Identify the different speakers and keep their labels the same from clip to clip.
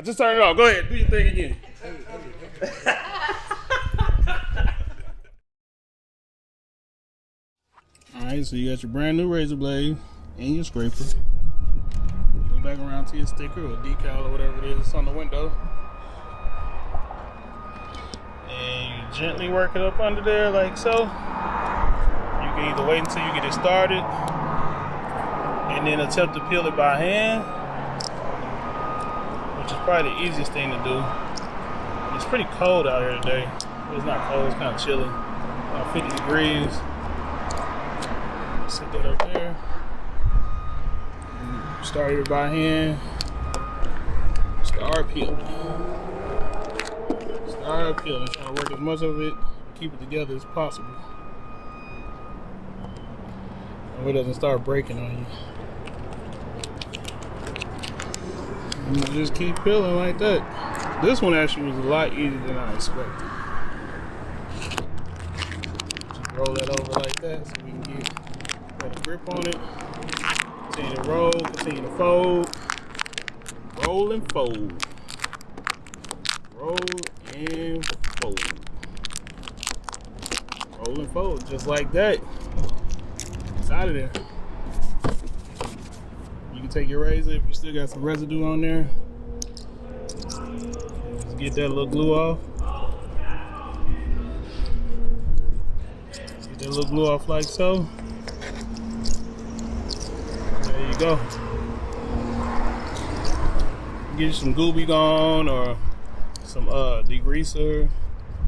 Speaker 1: I just turned it off. Go ahead, do your thing again. Alright, so you got your brand new razor blade and your scraper. Go back around to your sticker or decal or whatever it is on the window. And you gently work it up under there like so. You can either wait until you get it started and then attempt to peel it by hand, which is probably the easiest thing to do. It's pretty cold out here today. Well, it's not cold, it's kind of chilly. About 50 degrees. Set that up there. Start it by hand. Start peeling. Start peeling. Try to work as much of it, keep it together as possible. So it doesn't start breaking on you. And you just keep peeling like that. This one actually was a lot easier than I expected. Just roll that over like that so we can get a grip on it. Continue to roll, continue to fold. Roll and fold. Roll and fold. Roll and fold, just like that. It's out of there. You can take your razor if you still got some residue on there. Just get that little glue off. Get that little glue off like so. There you go. Get you some Gooby Gone or some degreaser,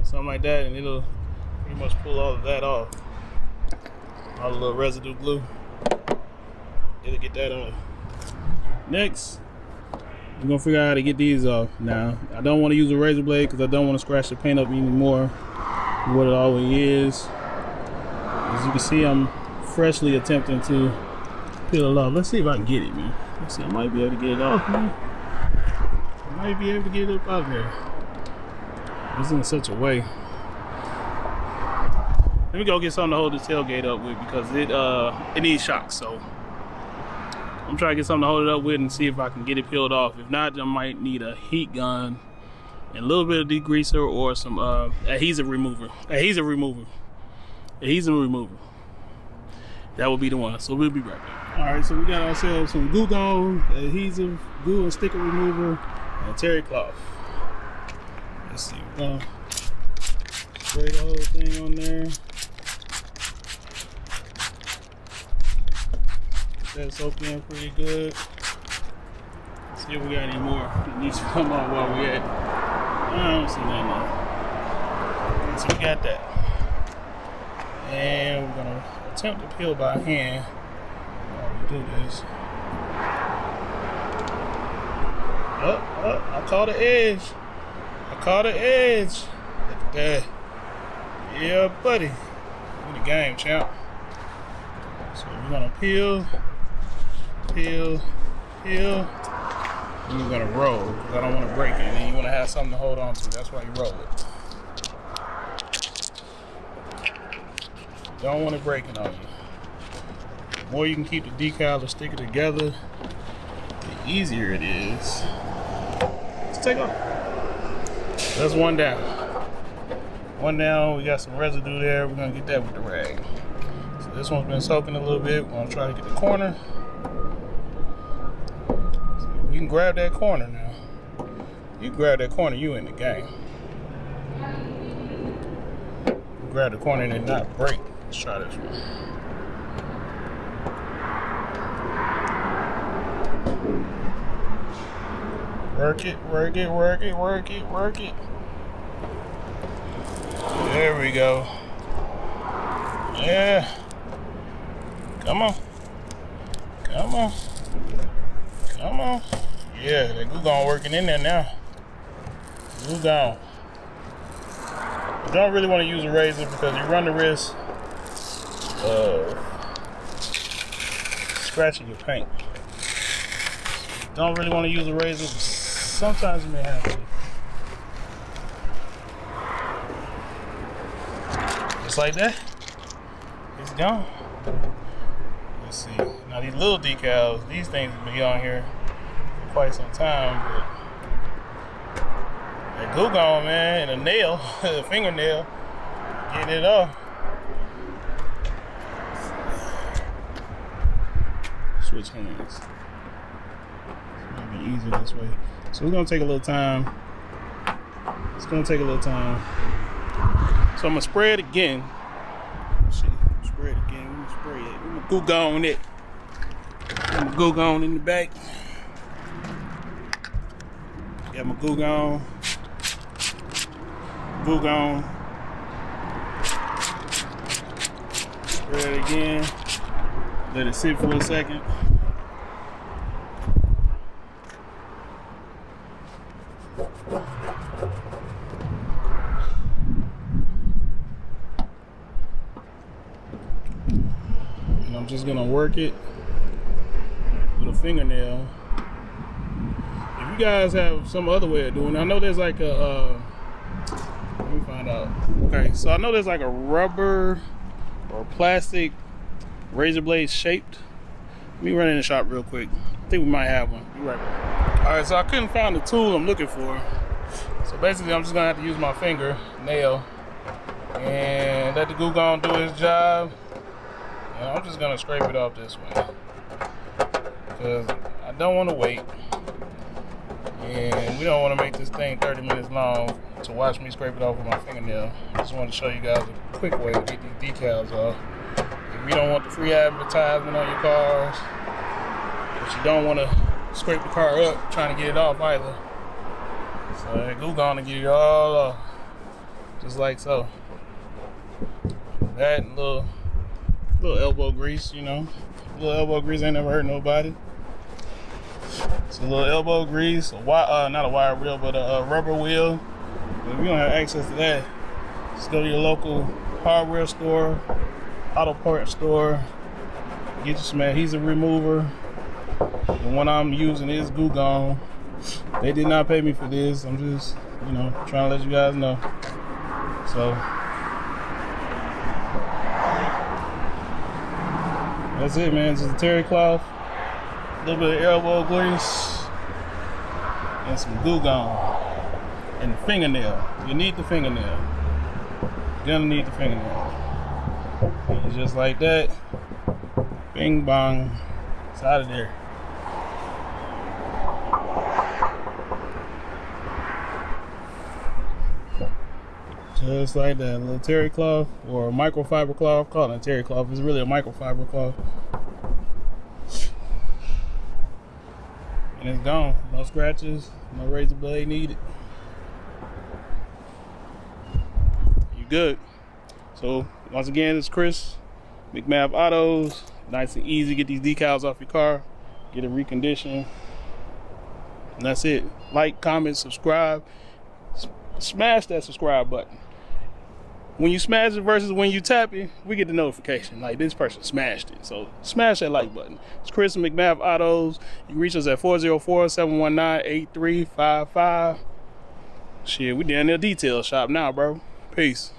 Speaker 1: something like that, and it'll pretty much pull all of that off. All the little residue glue. It'll get that off. Next, we're gonna figure out how to get these off. Now, I don't want to use a razor blade because I don't want to scratch the paint up anymore than what it always is. As you can see, I'm freshly attempting to peel it off. Let's see if I can get it, man. Let's see, I might be able to get it off, man. I might be able to get it up out of there. It's in such a way. Let me go get something to hold the tailgate up with because it needs shocks. So I'm trying to get something to hold it up with and see if I can get it peeled off. If not, I might need a heat gun and a little bit of degreaser or some adhesive remover. Adhesive remover. That will be the one. So we'll be right back. All right, so we got ourselves some glue gone, adhesive, glue and sticker remover, and terry cloth. Let's see. Spray the whole thing on there. Get that soaked in pretty good. Let's see if we got any more that needs to come out while we at. I don't see nothing now. So we got that. And we're gonna attempt to peel by hand while we do this. I caught the edge. Look at that. Yeah, buddy. In the game, champ. So we're gonna peel. And we're gonna roll because I don't want to break it. And you want to have something to hold on to. That's why you roll it. Don't want it breaking on you. The more you can keep the decal or stick it together, the easier it is. Let's take off. That's one down. One down, we got some residue there. We're gonna get that with the rag. So this one's been soaking a little bit. We're gonna try to get the corner. So you can grab that corner now. You grab that corner, you in the game. Grab the corner and it not break. Let's try this one. Work it. There we go. Yeah. Come on. Yeah, that glue gone working in there now. Glue gone. You don't really want to use a razor because you run the risk of scratching your paint. Don't really want to use a razor, but sometimes you may have to. Just like that, it's gone. Let's see. Now these little decals, these things will be on here for quite some time, but glue gun, man, and a nail, a fingernail, getting it off. Switch hands. It's gonna be easier this way. So it's gonna take a little time. It's gonna take a little time. So I'm gonna spray it again. Let's see, spray it again. We're gonna spray it. We're gonna glue gun it. I'm gonna glue gun in the back. Got my glue gun. Glue gun. Spray it again. Let it sit for a second. And I'm just gonna work it with a fingernail. If you guys have some other way of doing it, I know there's like a, let me find out. Okay, so I know there's like a rubber or plastic razor blade shaped. Let me run in the shop real quick. I think we might have one. Be right back. All right, so I couldn't find the tool I'm looking for. So basically, I'm just gonna have to use my finger nail and let the glue gun do its job. And I'm just gonna scrape it off this way because I don't want to wait, and we don't want to make this thing 30 minutes long to watch me scrape it off with my fingernail. I just want to show you guys a quick way to get these decals off. If you don't want the free advertisement on your cars, but you don't want to scrape the car up trying to get it off either. So that glue gun to get it all off, just like so. That and little elbow grease, you know. Little elbow grease ain't never hurt nobody. It's a little elbow grease, not a wire wheel, but a rubber wheel. If you don't have access to that, just go to your local hardware store, auto part store, get you some adhesive remover. The one I'm using is glue gun. They did not pay me for this. I'm just, you know, trying to let you guys know. So that's it, man. Just a terry cloth, a little bit of elbow grease, and some glue gun, and the fingernail. You need the fingernail. You're gonna need the fingernail. And just like that, bing bong, it's out of there. Just like that, a little terry cloth or a microfiber cloth. Call it a terry cloth, it's really a microfiber cloth. And it's gone. No scratches, no razor blade needed. You good. So once again, it's Chris, McMath Autos. Nice and easy, get these decals off your car, get it reconditioned. And that's it. Like, comment, subscribe. Smash that subscribe button. When you smash it versus when you tap it, we get the notification like this person smashed it. So smash that like button. It's Chris and McMath Autos. You can reach us at 404-719-8355. Shit, we down there detail shop now, bro. Peace.